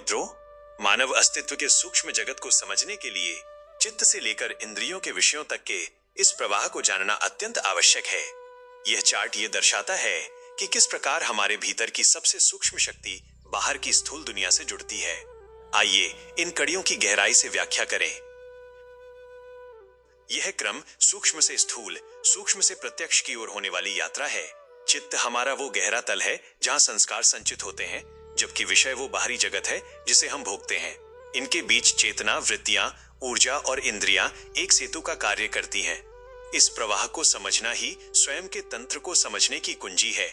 मित्रों, मानव अस्तित्व के सूक्ष्म जगत को समझने के लिए चित्त से लेकर इंद्रियों के विषयों तक के इस प्रवाह को जानना अत्यंत आवश्यक है। यह चार्ट ये दर्शाता है कि किस प्रकार हमारे भीतर की सबसे सूक्ष्म शक्ति बाहर की स्थूल दुनिया से जुड़ती है। आइए इन कड़ियों की गहराई से व्याख्या करें। यह क्रम सूक्ष्म से स्थूल, सूक्ष्म से प्रत्यक्ष की ओर होने वाली यात्रा है। चित्त हमारा वो गहरा तल है जहां संस्कार संचित होते हैं, जबकि विषय वो बाहरी जगत है जिसे हम भोगते हैं। इनके बीच चेतना, वृत्तियां, ऊर्जा और इंद्रियां एक सेतु का कार्य करती हैं। इस प्रवाह को समझना ही स्वयं के तंत्र को समझने की कुंजी है।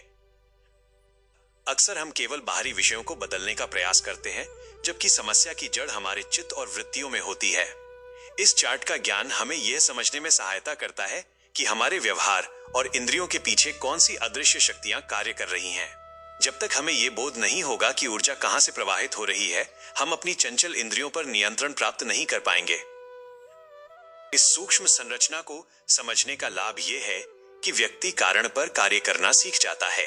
अक्सर हम केवल बाहरी विषयों को बदलने का प्रयास करते हैं, जबकि समस्या की जड़ हमारे चित्त और वृत्तियों में होती है। इस चार्ट का ज्ञान हमें यह समझने में सहायता करता है कि हमारे व्यवहार और इंद्रियों के पीछे कौन सी अदृश्य शक्तियां कार्य कर रही हैं। जब तक हमें यह बोध नहीं होगा कि ऊर्जा कहां से प्रवाहित हो रही है, हम अपनी चंचल इंद्रियों पर नियंत्रण प्राप्त नहीं कर पाएंगे। इस सूक्ष्म संरचना को समझने का लाभ यह है कि व्यक्ति कारण पर कार्य करना सीख जाता है।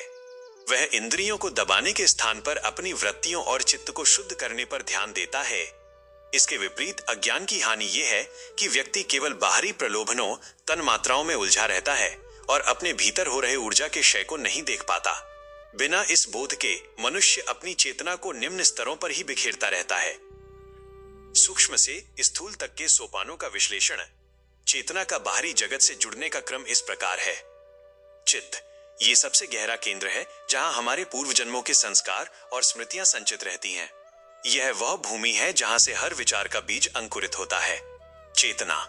वह इंद्रियों को दबाने के स्थान पर अपनी वृत्तियों और चित्त को शुद्ध करने पर ध्यान देता है। इसके विपरीत अज्ञान की हानि यह है कि व्यक्ति केवल बाहरी प्रलोभनों, तन्मात्राओं में उलझा रहता है और अपने भीतर हो रहे ऊर्जा के क्षय को नहीं देख पाता। बिना इस बोध के मनुष्य अपनी चेतना को निम्न स्तरों पर ही बिखेरता रहता है। सूक्ष्म से स्थूल तक के सोपानों का विश्लेषण। चेतना का बाहरी जगत से जुड़ने का क्रम इस प्रकार है। चित्त ये सबसे गहरा केंद्र है जहां हमारे पूर्व जन्मों के संस्कार और स्मृतियां संचित रहती हैं। यह वह भूमि है जहां से हर विचार का बीज अंकुरित होता है। चेतना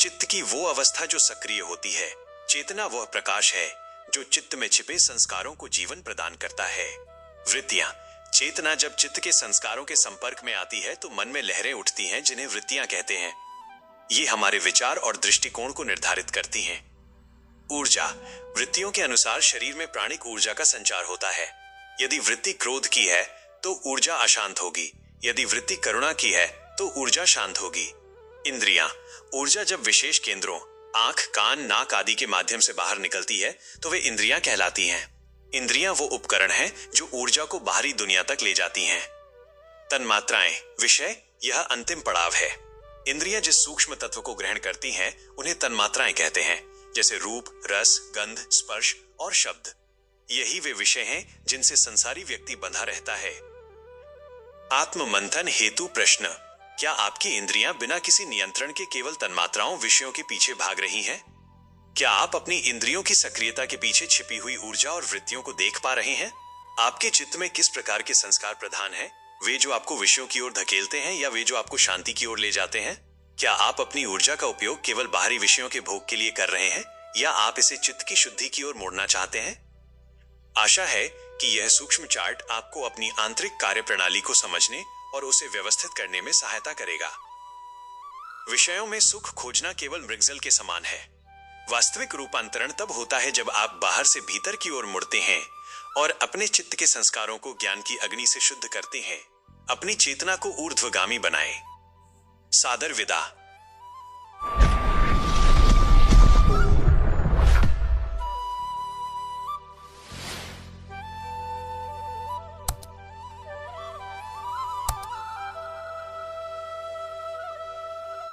चित्त की वो अवस्था जो सक्रिय होती है। चेतना वह प्रकाश है जो चित्त में छिपे संस्कारों को जीवन प्रदान करता है। वृत्तियां चेतना जब चित्त के संस्कारों के संपर्क में आती है तो मन में लहरें उठती हैं, जिन्हें वृत्तियां कहते हैं। ये हमारे विचार और दृष्टिकोण को निर्धारित करती हैं। ऊर्जा वृत्तियों के अनुसार शरीर में प्राणिक ऊर्जा का संचार होता है। यदि वृत्ति क्रोध की है तो ऊर्जा अशांत होगी। यदि वृत्ति करुणा की है तो ऊर्जा शांत होगी। इंद्रियां ऊर्जा जब विशेष केंद्रों आंख, कान, नाक आदि के माध्यम से बाहर निकलती है तो वे इंद्रियां कहलाती हैं। इंद्रियां वो उपकरण हैं जो ऊर्जा को बाहरी दुनिया तक ले जाती हैं। तन्मात्राएं विषय यह अंतिम पड़ाव है। इंद्रियां जिस सूक्ष्म तत्व को ग्रहण करती हैं उन्हें तन्मात्राएं कहते हैं, जैसे रूप, रस, गंध, स्पर्श और शब्द। यही वे विषय हैं जिनसे संसारी व्यक्ति बंधा रहता है। आत्ममंथन हेतु प्रश्न। क्या आपकी इंद्रियां बिना किसी नियंत्रण के केवल तन्मात्राओं, विषयों के पीछे भाग रही हैं? क्या आप अपनी इंद्रियों की सक्रियता के पीछे छिपी हुई ऊर्जा और वृत्तियों को देख पा रहे हैं? आपके चित्त में किस प्रकार के संस्कार प्रधान हैं? वे जो आपको विषयों की ओर धकेलते हैं या वे जो आपको शांति की ओर ले जाते हैं? क्या आप अपनी ऊर्जा का उपयोग केवल बाहरी विषयों के भोग के लिए कर रहे हैं या आप इसे चित्त की शुद्धि की ओर मोड़ना चाहते हैं? आशा है कि यह सूक्ष्म चार्ट आपको अपनी आंतरिक कार्य प्रणाली को समझने और उसे व्यवस्थित करने में सहायता करेगा। विषयों में सुख खोजना केवल मृगजल के समान है। वास्तविक रूपांतरण तब होता है जब आप बाहर से भीतर की ओर मुड़ते हैं और अपने चित्त के संस्कारों को ज्ञान की अग्नि से शुद्ध करते हैं। अपनी चेतना को ऊर्ध्वगामी बनाएं। सादर विदा।